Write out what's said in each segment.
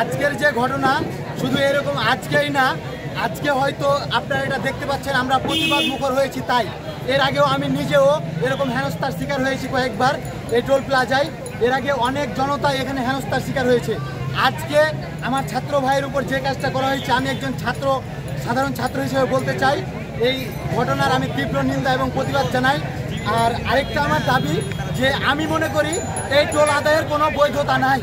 আজকের যে ঘটনা শুধু এরকম আজকেই না, আজকে হয়তো আপনারা এটা দেখতে পাচ্ছেন আমরা প্রতিবাদ মুখর হয়েছি, তাই এর আগেও আমি নিজেও এরকম হেনস্থার শিকার হয়েছি কয়েকবার এই টোল প্লাজায়। এর আগে অনেক জনতা এখানে হেনস্থার শিকার হয়েছে। আজকে আমার ছাত্র ভাইয়ের উপর যে কাজটা করা হয়েছে, আমি একজন সাধারণ ছাত্র হিসেবে বলতে চাই এই ঘটনার আমি তীব্র নিন্দা এবং প্রতিবাদ জানাই। আর আরেকটা আমার দাবি যে আমি মনে করি এই টোল আদায়ের কোনো বৈধতা নাই।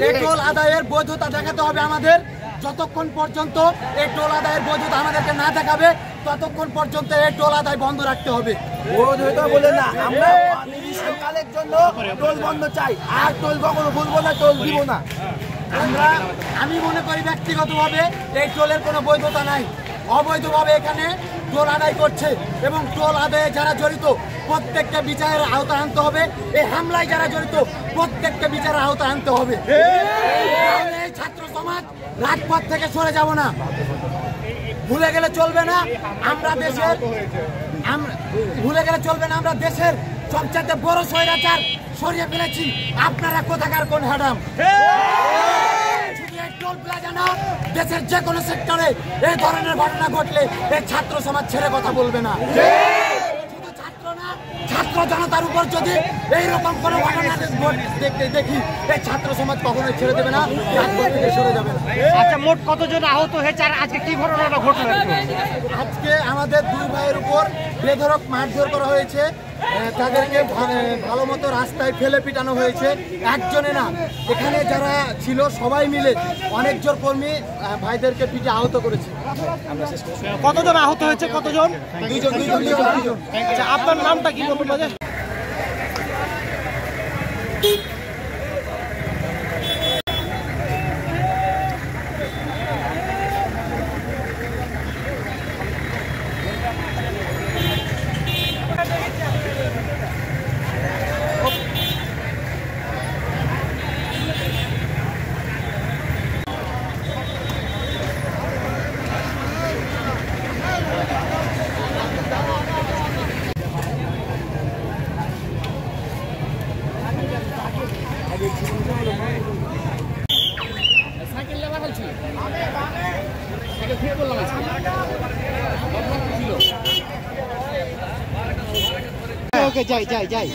এই টোল আদায়ের বৈধতা দেখাতে হবে আমাদের। যতক্ষণ পর্যন্ত এই টোল আদায়ের বৈধতা আমাদেরকে না দেখাবে ততক্ষণ পর্যন্ত এই টোল আদায় বন্ধ রাখতে হবে। বৈধতা বলে না, আমরা নির্দিষ্টকালের জন্য টোল বন্ধ চাই, আর টোল কখনো বলবো না, টোল দিব না। আমি মনে করি ব্যক্তিগতভাবে এই টোলের কোনো বৈধতা নাই। অবৈধভাবে এখানে টোল আদায় করছে এবং টোল আদায়ে যারা জড়িত প্রত্যেককে বিচারের আওতায় আনতে হবে। এই হামলায় যারা জড়িত প্রত্যেককে বিচারের আওতায় আনতে হবে। এই ছাত্র সমাজ রাজপথ থেকে সরে যাব না, ভুলে গেলে চলবে না। আমরা দেশের সবচেয়ে বড় স্বৈরাচার সরিয়ে ফেলেছি। আপনারা কোথাকার কোন হ্যাডাম? টোল প্লাজা না, দেশের যে কোনো সেক্টরে এই ধরনের ঘটনা ঘটলে এই ছাত্র সমাজ ছেড়ে কথা বলবে না। শুধু ছাত্র না, ছাত্র জনতার উপর যদি এইরকম কোনো ঘটনা দেখি এই ছাত্র সমাজ কখনোই ছেড়ে দেবে না, রাজপথ থেকে সরে যাবে না। আচ্ছা, মোট কতজন আহত হয়েছে আর আজকে কি ঘটনাটা ঘটলো? আজকে আমাদের দুই ভাইয়ের উপর বেধড়ক মারধর করা হয়েছে, তাদেরকে ভালো মতো রাস্তায় ফেলে পিটানো হয়েছে। একজনে না, এখানে যারা ছিল সবাই মিলে অনেকজন কর্মী ভাইদেরকে পিটে আহত করেছে। কতজন আহত হয়েছে? কতজন? দুইজন। আচ্ছা, আপনার নামটা কি বলবেন? যাই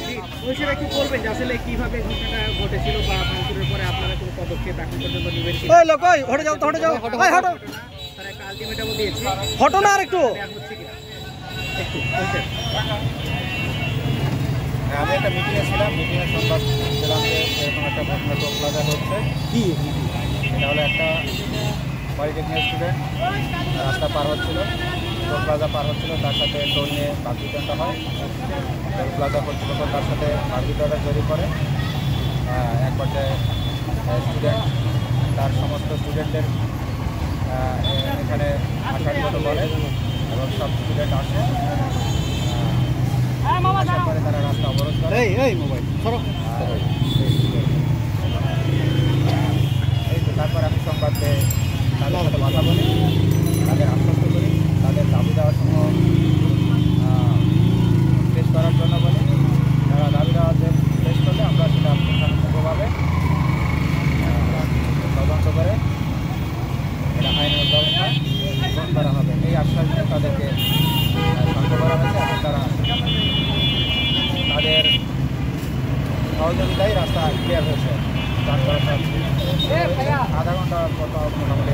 ওইসব একটু বলবেন যে আসলে কিভাবে ঘটনাটা ঘটেছিল বা ভাঙচুরের পরে আপনারা কোনো পদক্ষেপ এখন পর্যন্ত নিবেন? ওই লোক, ওই হটে যাও, হটে যাও, ওই হটো। তারা একটা আলটিমেটামও দিয়েছে, হটো না আর একটু। আমি একটা মিটিংয়ে ছিলাম, মিটিংয়ে সংবাদ ছিলাম যে এরকম একটা ঘটনা টোল প্লাজা হচ্ছে। কি এটা হলো একটা পলিটেকনিক স্টুডেন্ট রাস্তা পার হচ্ছিল, টোল প্লাজা পার হচ্ছিল, তার সাথে টোল নিয়ে বাকবিতণ্ডা হয়। টোল প্লাজা করছিল, তার সাথে বাকবিতণ্ডা তৈরি করে এক পর্যায়ে স্টুডেন্ট তার সমস্ত স্টুডেন্টদের এখানে আসার জন্য বলে এবং সব স্টুডেন্ট আসে। আসার পরে তারা রাস্তা অবরোধ করে। আজকে তাদের সাথে কথা বলি, তাদের আশ্বস্ত করি, তাদের দাবি দেওয়ার সমূহ পেশ করার জন্য বলি। তারা দাবি দেওয়াতে পেশ করলে আমরা সেটা পুঙ্খানুপুঙ্খভাবে তদন্ত করে এটা আইনের ব্যবস্থা গ্রহণ করা হবে এই আশ্বাস দিয়ে তাদেরকে শান্ত করা হয়েছে এবং তারা তাদের সহযোগিতায় রাস্তা ক্লিয়ার হয়েছে। যান চলাচল আধা ঘন্টা মোটামুটি